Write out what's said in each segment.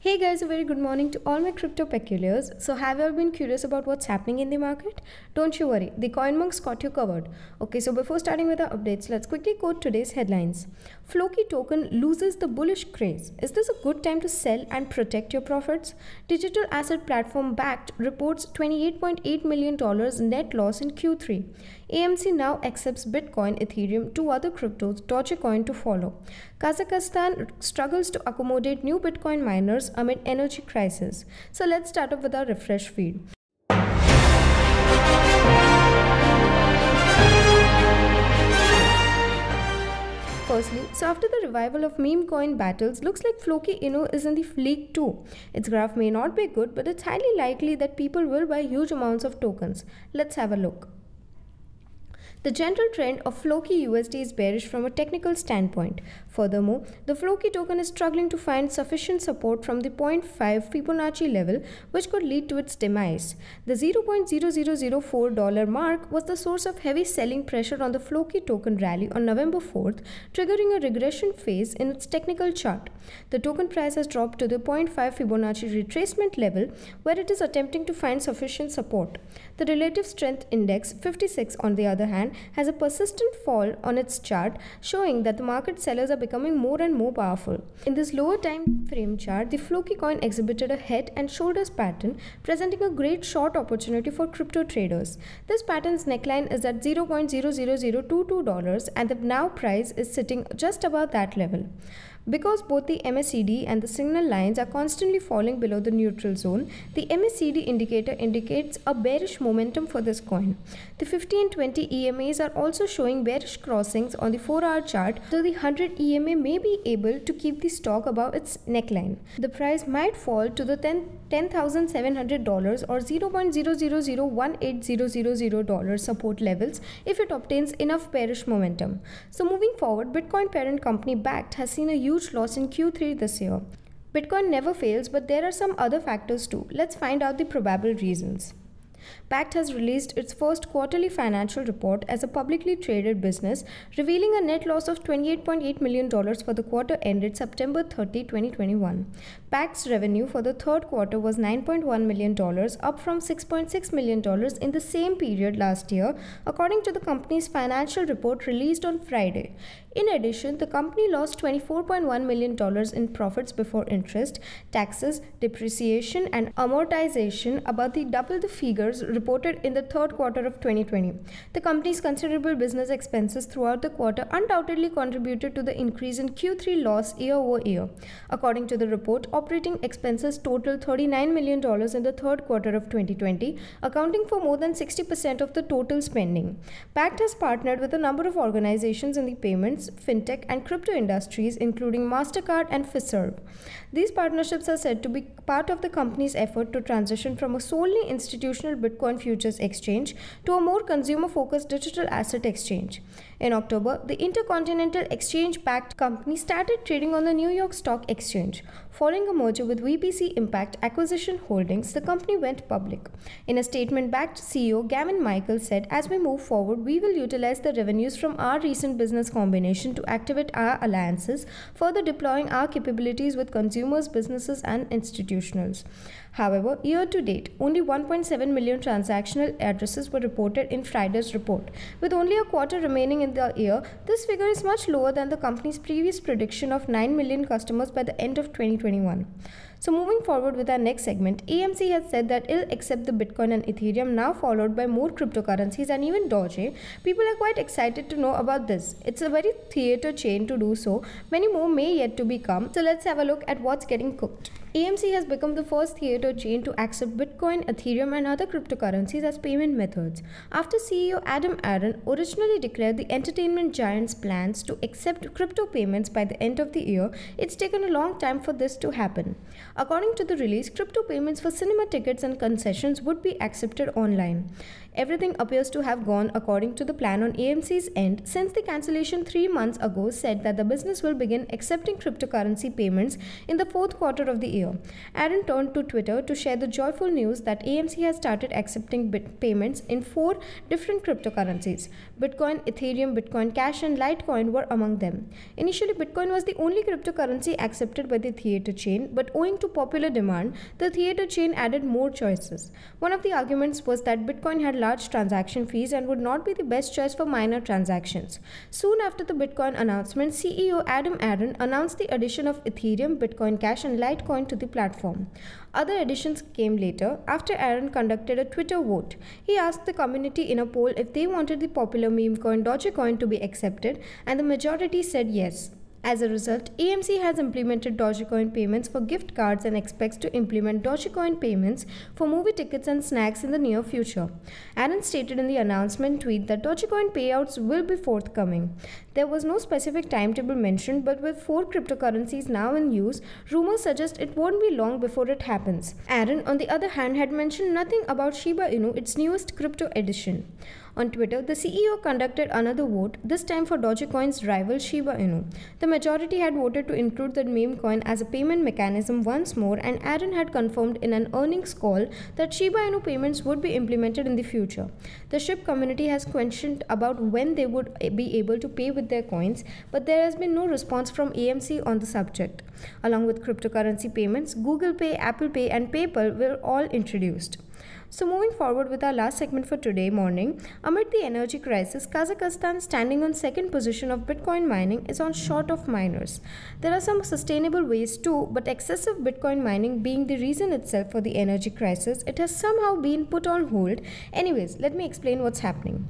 Hey guys, a very good morning to all my crypto peculiars. So, have you all been curious about what's happening in the market? Don't you worry, the CoinMonk's got you covered. Okay, so before starting with our updates, let's quickly quote today's headlines. Floki token loses the bullish craze. Is this a good time to sell and protect your profits? Digital asset platform Backed reports $28.8 million net loss in Q3. AMC now accepts Bitcoin, Ethereum, two other cryptos, Dogecoin to follow. Kazakhstan struggles to accommodate new Bitcoin miners amid energy crisis. So let's start off with our refresh feed. Firstly, so after the revival of meme coin battles, looks like Floki Inno is in the league too. Its graph may not be good, but it's highly likely that people will buy huge amounts of tokens. Let's have a look. The general trend of Floki USD is bearish from a technical standpoint. Furthermore, the Floki token is struggling to find sufficient support from the zero point 0.5 Fibonacci level, which could lead to its demise. The $0.0004 mark was the source of heavy selling pressure on the Floki token rally on November 4th, triggering a regression phase in its technical chart. The token price has dropped to the zero point 0.5 Fibonacci retracement level, where it is attempting to find sufficient support. The relative strength index 56, on the other hand, has a persistent fall on its chart, showing that the market sellers are becoming more and more powerful. In this lower time frame chart, the Floki coin exhibited a head and shoulders pattern, presenting a great short opportunity for crypto traders. This pattern's neckline is at $0.00022 and the now price is sitting just above that level. Because both the MACD and the signal lines are constantly falling below the neutral zone, the MACD indicator indicates a bearish momentum for this coin. The 50 and 20 EMAs are also showing bearish crossings on the 4-hour chart, so the 100 EMA may be able to keep the stock above its neckline. The price might fall to the $10,700 or $0.0001800 support levels if it obtains enough bearish momentum. So moving forward, Bitcoin parent company Backed has seen a huge loss in Q3 this year. Bitcoin never fails, but there are some other factors too. Let's find out the probable reasons. Backed has released its first quarterly financial report as a publicly traded business, revealing a net loss of $28.8 million for the quarter ended September 30, 2021. Backed's revenue for the third quarter was $9.1 million, up from $6.6 million in the same period last year, according to the company's financial report released on Friday. In addition, the company lost $24.1 million in profits before interest, taxes, depreciation, and amortization, about double the figures reported in the third quarter of 2020. The company's considerable business expenses throughout the quarter undoubtedly contributed to the increase in Q3 loss year over year. According to the report, operating expenses totaled $39 million in the third quarter of 2020, accounting for more than 60% of the total spending. Backed has partnered with a number of organizations in the payments, fintech, and crypto industries, including MasterCard and Fiserv. These partnerships are said to be part of the company's effort to transition from a solely institutional Bitcoin futures exchange to a more consumer-focused digital asset exchange. In October, the Intercontinental Exchange-backed company started trading on the New York Stock Exchange. Following a merger with VPC Impact Acquisition Holdings, the company went public. In a statement, Backed CEO Gavin Michael said, "As we move forward, we will utilize the revenues from our recent business combination to activate our alliances, further deploying our capabilities with consumers, businesses, and institutionals." However, year to date, only 1.7 million transactional addresses were reported in Friday's report. With only a quarter remaining in the year, this figure is much lower than the company's previous prediction of 9 million customers by the end of 2021. So moving forward with our next segment, AMC has said that it'll accept the Bitcoin and Ethereum, now followed by more cryptocurrencies and even Doge. People are quite excited to know about this. It's a very theater chain to do so. Many more may yet to become. So let's have a look at what's getting cooked. AMC has become the first theater chain to accept Bitcoin, Ethereum, and other cryptocurrencies as payment methods. After CEO Adam Aron originally declared the entertainment giant's plans to accept crypto payments by the end of the year, it's taken a long time for this to happen. According to the release, crypto payments for cinema tickets and concessions would be accepted online. Everything appears to have gone according to the plan on AMC's end, since the cancellation 3 months ago said that the business will begin accepting cryptocurrency payments in the fourth quarter of the year. Aaron turned to Twitter to share the joyful news that AMC has started accepting payments in 4 different cryptocurrencies. Bitcoin, Ethereum, Bitcoin Cash, and Litecoin were among them. Initially, Bitcoin was the only cryptocurrency accepted by the Theater chain, but owing to popular demand, the Theater chain added more choices. One of the arguments was that Bitcoin had large transaction fees and would not be the best choice for minor transactions. Soon after the Bitcoin announcement, CEO Adam Aaron announced the addition of Ethereum, Bitcoin Cash, and Litecoin to the platform. Other additions came later after Aaron conducted a Twitter vote. He asked the community in a poll if they wanted the popular meme coin Dogecoin to be accepted, and the majority said yes. As a result, AMC has implemented Dogecoin payments for gift cards and expects to implement Dogecoin payments for movie tickets and snacks in the near future. Aaron stated in the announcement tweet that Dogecoin payouts will be forthcoming. There was no specific timetable mentioned, but with 4 cryptocurrencies now in use, rumors suggest it won't be long before it happens. Aaron, on the other hand, had mentioned nothing about Shiba Inu, its newest crypto edition. On Twitter, the CEO conducted another vote, this time for Dogecoin's rival Shiba Inu. The majority had voted to include the meme coin as a payment mechanism once more, and Aaron had confirmed in an earnings call that Shiba Inu payments would be implemented in the future. The SHIB community has questioned about when they would be able to pay with their coins, but there has been no response from AMC on the subject. Along with cryptocurrency payments, Google Pay, Apple Pay, and PayPal were all introduced. So moving forward with our last segment for today morning, amid the energy crisis, Kazakhstan, standing on second position of Bitcoin mining, is on short of miners. There are some sustainable ways too, but excessive Bitcoin mining being the reason itself for the energy crisis, it has somehow been put on hold. Anyways, let me explain what's happening.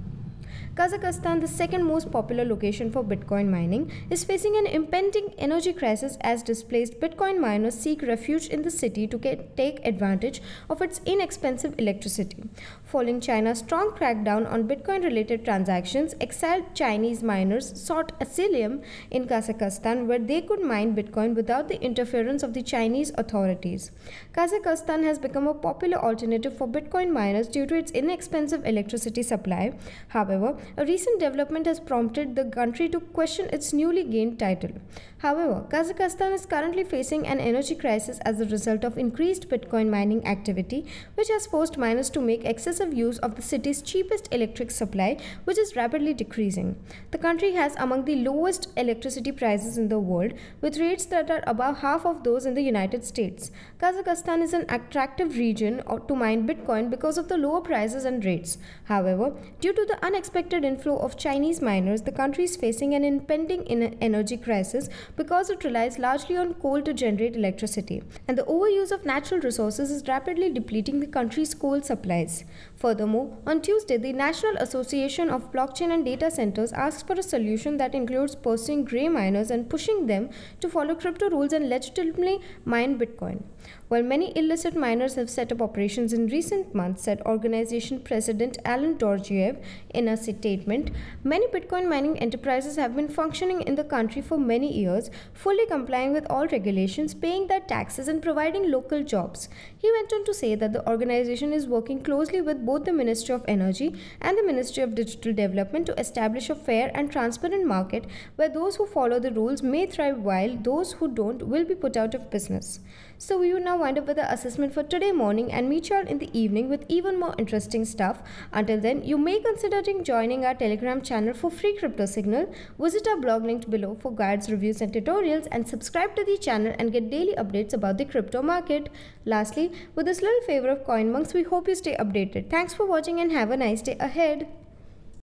Kazakhstan, the second most popular location for Bitcoin mining, is facing an impending energy crisis as displaced Bitcoin miners seek refuge in the city to take advantage of its inexpensive electricity. Following China's strong crackdown on Bitcoin-related transactions, exiled Chinese miners sought asylum in Kazakhstan, where they could mine Bitcoin without the interference of the Chinese authorities. Kazakhstan has become a popular alternative for Bitcoin miners due to its inexpensive electricity supply. However, a recent development has prompted the country to question its newly gained title. However, Kazakhstan is currently facing an energy crisis as a result of increased Bitcoin mining activity, which has forced miners to make excessive use of the city's cheapest electric supply, which is rapidly decreasing. The country has among the lowest electricity prices in the world, with rates that are above half of those in the United States. Kazakhstan is an attractive region to mine Bitcoin because of the lower prices and rates. However, due to the unexpected inflow of Chinese miners, the country is facing an impending energy crisis because it relies largely on coal to generate electricity, and the overuse of natural resources is rapidly depleting the country's coal supplies. Furthermore, on Tuesday, the National Association of Blockchain and Data Centers asked for a solution that includes pursuing grey miners and pushing them to follow crypto rules and legitimately mine Bitcoin. While many illicit miners have set up operations in recent months, said organization president Alan Dorjiev in a statement, many Bitcoin mining enterprises have been functioning in the country for many years, fully complying with all regulations, paying their taxes, and providing local jobs. He went on to say that the organization is working closely with both the Ministry of Energy and the Ministry of Digital Development to establish a fair and transparent market where those who follow the rules may thrive while those who don't will be put out of business. So we will now wind up with the assessment for today morning and meet you all in the evening with even more interesting stuff. Until then, you may consider joining our Telegram channel for free crypto signal. Visit our blog linked below for guides, reviews and tutorials, and subscribe to the channel and get daily updates about the crypto market. Lastly, with this little favor of CoinMonks, we hope you stay updated. Thanks for watching and have a nice day ahead.